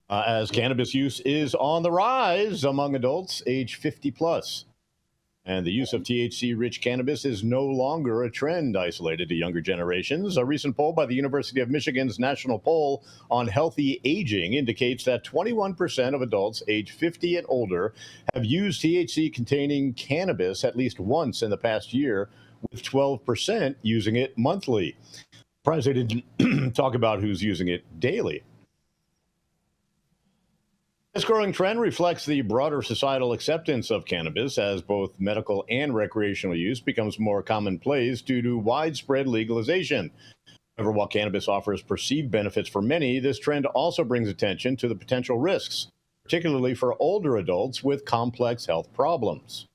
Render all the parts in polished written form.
as cannabis use is on the rise among adults age 50 plus. And the use of THC-rich cannabis is no longer a trend isolated to younger generations. A recent poll by the University of Michigan's National Poll on Healthy Aging indicates that 21% of adults age 50 and older have used THC-containing cannabis at least once in the past year, with 12% using it monthly. Surprised they didn't talk about who's using it daily. This growing trend reflects the broader societal acceptance of cannabis as both medical and recreational use becomes more commonplace due to widespread legalization. However, while cannabis offers perceived benefits for many, this trend also brings attention to the potential risks, particularly for older adults with complex health problems.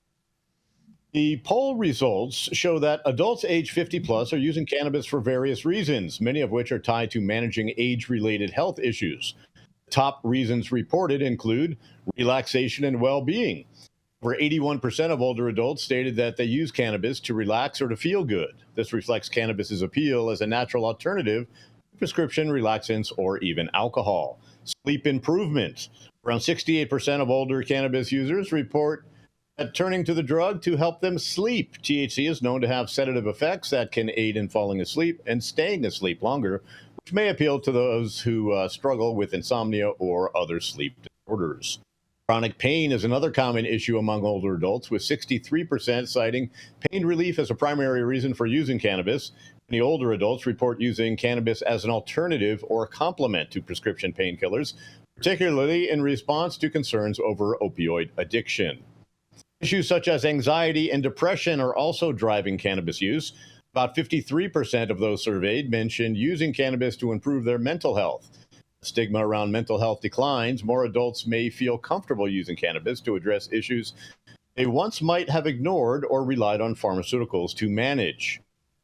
The poll results show that adults age 50 plus are using cannabis for various reasons, many of which are tied to managing age-related health issues. Top reasons reported include relaxation and well-being. Over 81% of older adults stated that they use cannabis to relax or to feel good. This reflects cannabis's appeal as a natural alternative to prescription relaxants or even alcohol. Sleep improvement. Around 68% of older cannabis users report that turning to the drug to help them sleep. THC is known to have sedative effects that can aid in falling asleep and staying asleep longer, which may appeal to those who struggle with insomnia or other sleep disorders. Chronic pain is another common issue among older adults, with 63% citing pain relief as a primary reason for using cannabis. Many older adults report using cannabis as an alternative or complement to prescription painkillers, particularly in response to concerns over opioid addiction. Issues such as anxiety and depression are also driving cannabis use. About 53% of those surveyed mentioned using cannabis to improve their mental health. The stigma around mental health declines. More adults may feel comfortable using cannabis to address issues they once might have ignored or relied on pharmaceuticals to manage.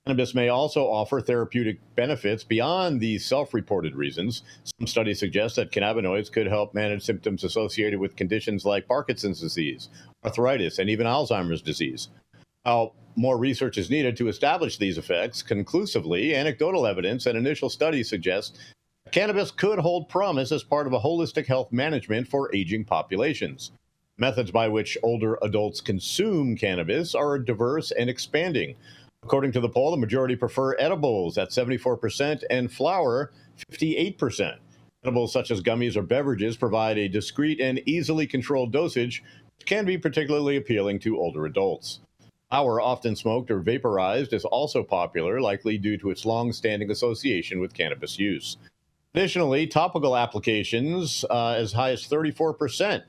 Cannabis may also offer therapeutic benefits beyond these self-reported reasons. Some studies suggest that cannabinoids could help manage symptoms associated with conditions like Parkinson's disease, arthritis, and even Alzheimer's disease. While more research is needed to establish these effects conclusively, anecdotal evidence and initial studies suggest that cannabis could hold promise as part of a holistic health management for aging populations. Methods by which older adults consume cannabis are diverse and expanding. According to the poll, the majority prefer edibles at 74% and flower 58%. Edibles such as gummies or beverages provide a discrete and easily controlled dosage, which can be particularly appealing to older adults. Flower, often smoked or vaporized, is also popular, likely due to its long-standing association with cannabis use. Additionally, topical applications as high as 34%,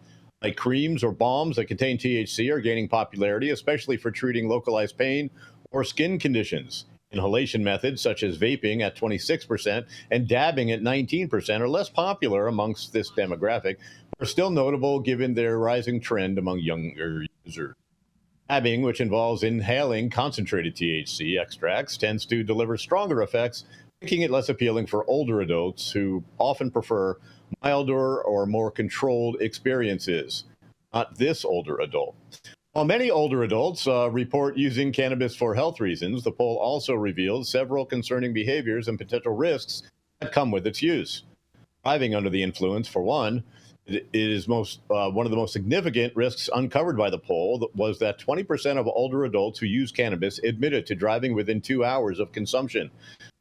like creams or balms that contain THC, are gaining popularity, especially for treating localized pain or skin conditions. Inhalation methods such as vaping at 26% and dabbing at 19% are less popular amongst this demographic, but are still notable given their rising trend among younger users. Dabbing, which involves inhaling concentrated THC extracts, tends to deliver stronger effects, making it less appealing for older adults who often prefer milder or more controlled experiences. Not this older adult. While many older adults report using cannabis for health reasons, the poll also revealed several concerning behaviors and potential risks that come with its use. Driving under the influence, for one, it is one of the most significant risks uncovered by the poll was that 20% of older adults who use cannabis admitted to driving within 2 hours of consumption.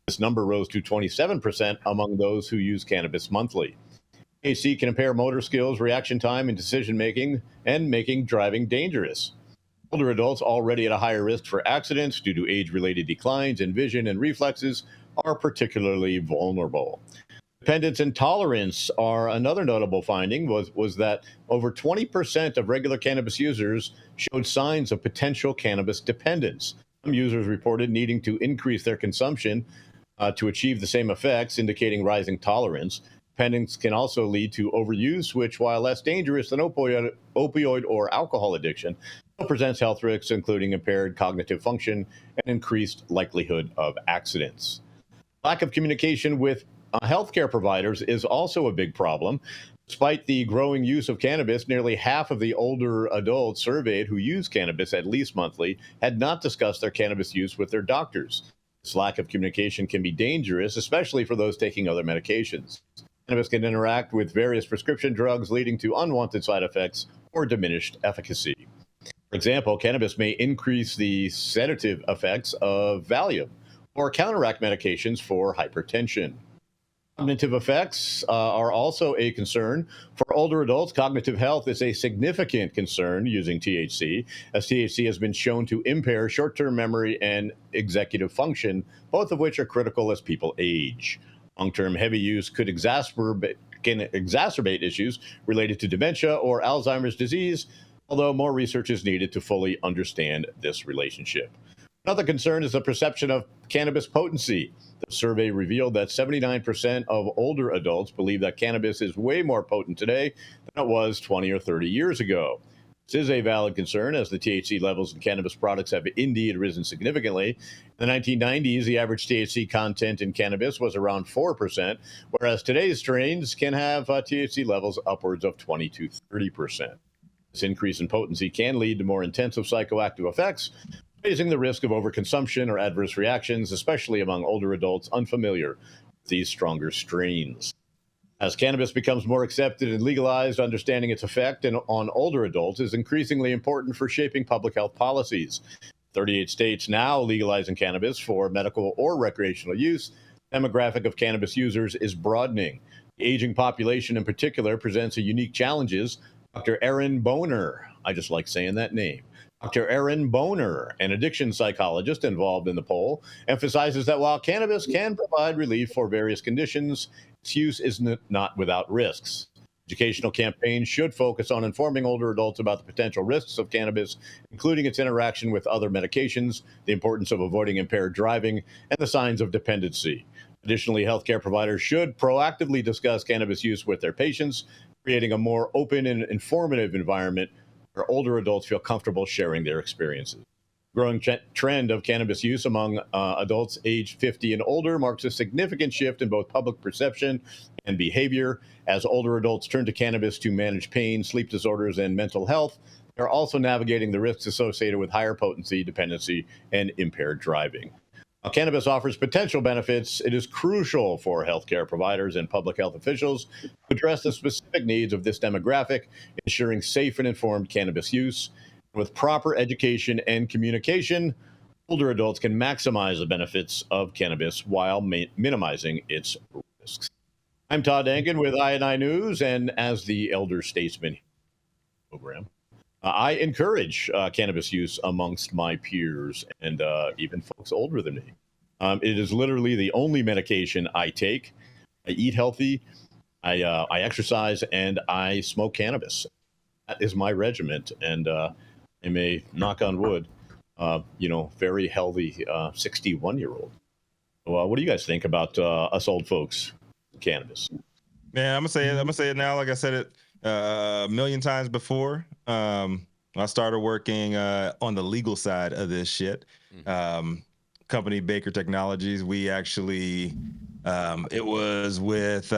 This number rose to 27% among those who use cannabis monthly. THC can impair motor skills, reaction time, and decision-making, and making driving dangerous. Older adults already at a higher risk for accidents due to age-related declines in vision and reflexes are particularly vulnerable. Dependence and tolerance are another notable finding was that over 20% of regular cannabis users showed signs of potential cannabis dependence. Some users reported needing to increase their consumption to achieve the same effects, indicating rising tolerance. Dependence can also lead to overuse, which, while less dangerous than opioid or alcohol addiction, still presents health risks, including impaired cognitive function and increased likelihood of accidents. Lack of communication with healthcare providers is also a big problem. Despite the growing use of cannabis, nearly half of the older adults surveyed who use cannabis at least monthly had not discussed their cannabis use with their doctors. This lack of communication can be dangerous, especially for those taking other medications. Cannabis can interact with various prescription drugs, leading to unwanted side effects or diminished efficacy. For example, cannabis may increase the sedative effects of Valium or counteract medications for hypertension. Cognitive effects are also a concern. For older adults, cognitive health is a significant concern using THC, as THC has been shown to impair short term memory and executive function, both of which are critical as people age. Long term heavy use can exacerbate issues related to dementia or Alzheimer's disease, although more research is needed to fully understand this relationship. Another concern is the perception of cannabis potency. The survey revealed that 79% of older adults believe that cannabis is way more potent today than it was 20 or 30 years ago. This is a valid concern, as the THC levels in cannabis products have indeed risen significantly. In the 1990s, the average THC content in cannabis was around 4%, whereas today's strains can have THC levels upwards of 20 to 30%. This increase in potency can lead to more intensive psychoactive effects, raising the risk of overconsumption or adverse reactions, especially among older adults unfamiliar with these stronger strains. As cannabis becomes more accepted and legalized, understanding its effect on older adults is increasingly important for shaping public health policies. 38 states now legalizing cannabis for medical or recreational use. The demographic of cannabis users is broadening. The aging population in particular presents a unique challenges. Dr. Erin Boner, I just like saying that name. Dr. Erin Boner, an addiction psychologist involved in the poll, emphasizes that while cannabis can provide relief for various conditions, its use is not without risks. Educational campaigns should focus on informing older adults about the potential risks of cannabis, including its interaction with other medications, the importance of avoiding impaired driving, and the signs of dependency. Additionally, healthcare providers should proactively discuss cannabis use with their patients, creating a more open and informative environment where older adults feel comfortable sharing their experiences. Growing trend of cannabis use among adults aged 50 and older marks a significant shift in both public perception and behavior. As older adults turn to cannabis to manage pain, sleep disorders, and mental health, they're also navigating the risks associated with higher potency, dependency, and impaired driving. While cannabis offers potential benefits, it is crucial for healthcare providers and public health officials to address the specific needs of this demographic, ensuring safe and informed cannabis use. With proper education and communication, older adults can maximize the benefits of cannabis while minimizing its risks. I'm Todd Denkin with I&I News, and as the elder statesman program, I encourage cannabis use amongst my peers and even folks older than me. It is literally the only medication I take. I eat healthy, I exercise, and I smoke cannabis. That is my regiment, and I'm a, knock on wood, very healthy 61-year-old. So, what do you guys think about us old folks, cannabis? Man, I'm gonna say it now. Like I said it a million times before. I started working on the legal side of this shit. Company Baker Technologies. We actually, it was with,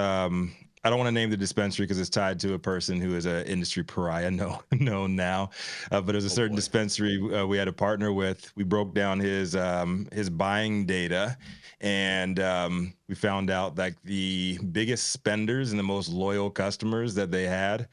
I don't want to name the dispensary because it's tied to a person who is an industry pariah known now. But there's a certain dispensary we had a partner with. We broke down his buying data, and we found out that the biggest spenders and the most loyal customers that they had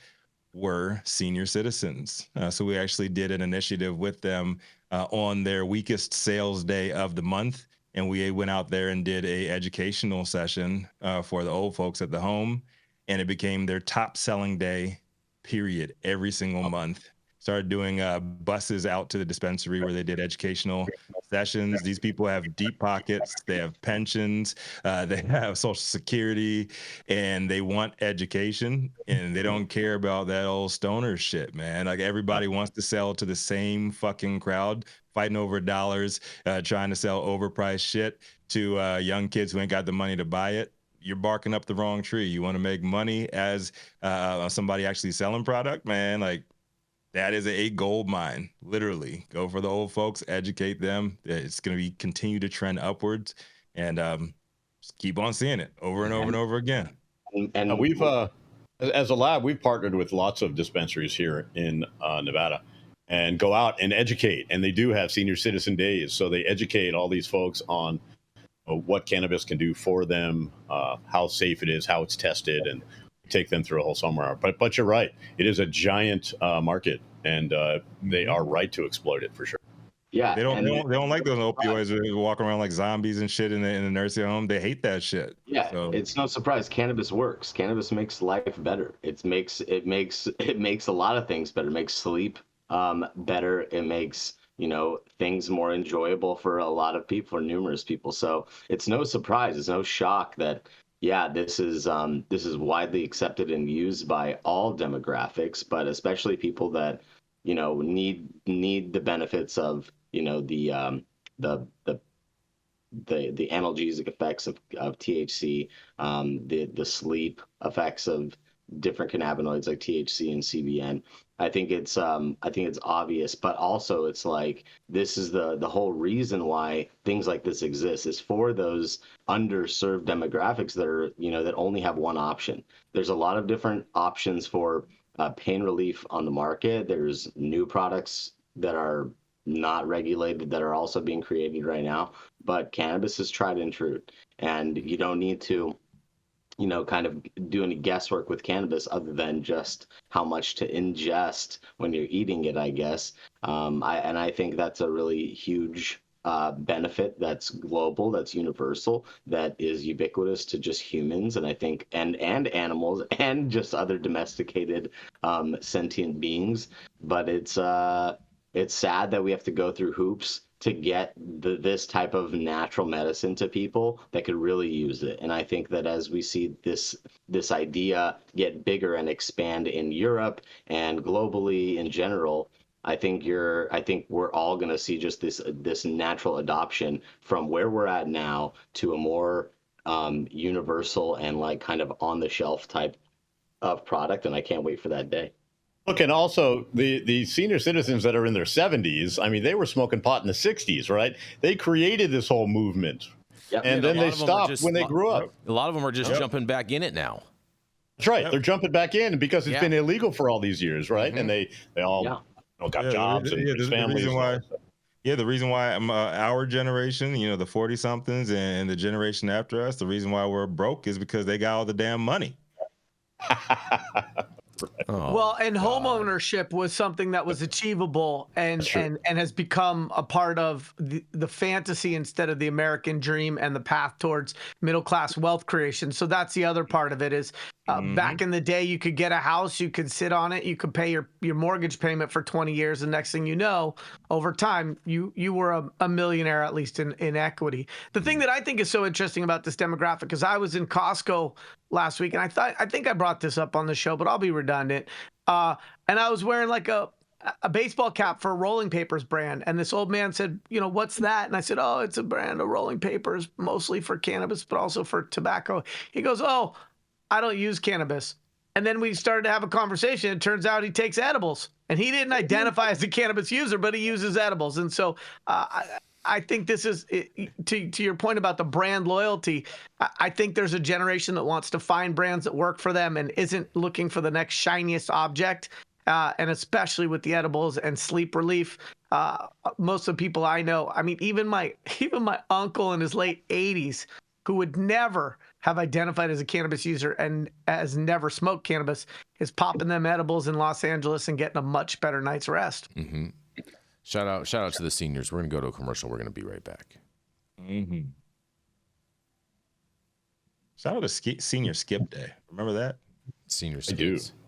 were senior citizens. So we actually did an initiative with them on their weakest sales day of the month. And we went out there and did a educational session for the old folks at the home. And it became their top selling day, period, every single month. Started doing buses out to the dispensary where they did educational sessions. These people have deep pockets, they have pensions, they have Social Security, and they want education, and they don't care about that old stoner shit, man. Like, everybody wants to sell to the same fucking crowd, fighting over dollars, trying to sell overpriced shit to young kids who ain't got the money to buy it. You're barking up the wrong tree. You want to make money as somebody actually selling product, man, like, that is a gold mine, literally. Go for the old folks, educate them. It's going to be continue to trend upwards, and just keep on seeing it over and over and over again. And we've, as a lab, we've partnered with lots of dispensaries here in Nevada, and go out and educate. And they do have senior citizen days, so they educate all these folks on what cannabis can do for them, how safe it is, how it's tested, and take them through a whole seminar. But you're right, it is a giant market, and they are right to exploit it for sure. Yeah, they don't like those opioids. They walk around like zombies and shit in the nursing home. They hate that shit. Yeah, so. It's no surprise cannabis works. Cannabis makes life better. It makes a lot of things better. It makes sleep better. It makes things more enjoyable for a lot of people, for numerous people. So it's no surprise. It's no shock that this is widely accepted and used by all demographics, but especially people that need the benefits of the analgesic effects of THC, the sleep effects of different cannabinoids like THC and CBN. I think it's obvious, but also it's like this is the whole reason why things like this exist, is for those underserved demographics that are that only have one option. There's a lot of different options for pain relief on the market. There's new products that are not regulated that are also being created right now, but cannabis is tried and true, and you don't need to kind of do any guesswork with cannabis other than just how much to ingest when you're eating it, I guess. I think that's a really huge benefit that's global, that's universal, that is ubiquitous to just humans, and I think and animals and just other domesticated sentient beings. But it's sad that we have to go through hoops to get this type of natural medicine to people that could really use it. And I think that as we see this idea get bigger and expand in Europe and globally in general, I think we're all going to see just this natural adoption from where we're at now to a more universal and like kind of on the shelf type of product. And I can't wait for that day. Look, and also the senior citizens that are in their 70s, I mean, they were smoking pot in the 60s, right? They created this whole movement. Yep. And then they stopped when they grew up. A lot of them are just jumping back in it now. That's right. They're jumping back in because it's been illegal for all these years, right? And they all got jobs and families. The reason why our generation, the 40-somethings and the generation after us, the reason why we're broke is because they got all the damn money. Well, and home ownership was something that was achievable and has become a part of the fantasy instead of the American dream and the path towards middle class wealth creation. So that's the other part of it is back in the day, you could get a house, you could sit on it, you could pay your mortgage payment for 20 years. And next thing you know, over time, you were a millionaire, at least in equity. The thing that I think is so interesting about this demographic is I was in Costco last week, and I think I brought this up on the show, but I'll be redundant. And I was wearing like a baseball cap for a rolling papers brand. And this old man said, what's that? And I said, oh, it's a brand of rolling papers, mostly for cannabis, but also for tobacco. He goes, oh, I don't use cannabis. And then we started to have a conversation. It turns out he takes edibles, and he didn't identify as a cannabis user, but he uses edibles. And so I think this is, to your point about the brand loyalty, I think there's a generation that wants to find brands that work for them and isn't looking for the next shiniest object. And especially with the edibles and sleep relief, most of the people I know, I mean, even my uncle in his late 80s, who would never have identified as a cannabis user and has never smoked cannabis, is popping them edibles in Los Angeles and getting a much better night's rest. Mm-hmm. Shout out to the seniors. We're going to go to a commercial. We're going to be right back. Mm-hmm. Shout out to Senior Skip Day. Remember that? Senior I do. skips.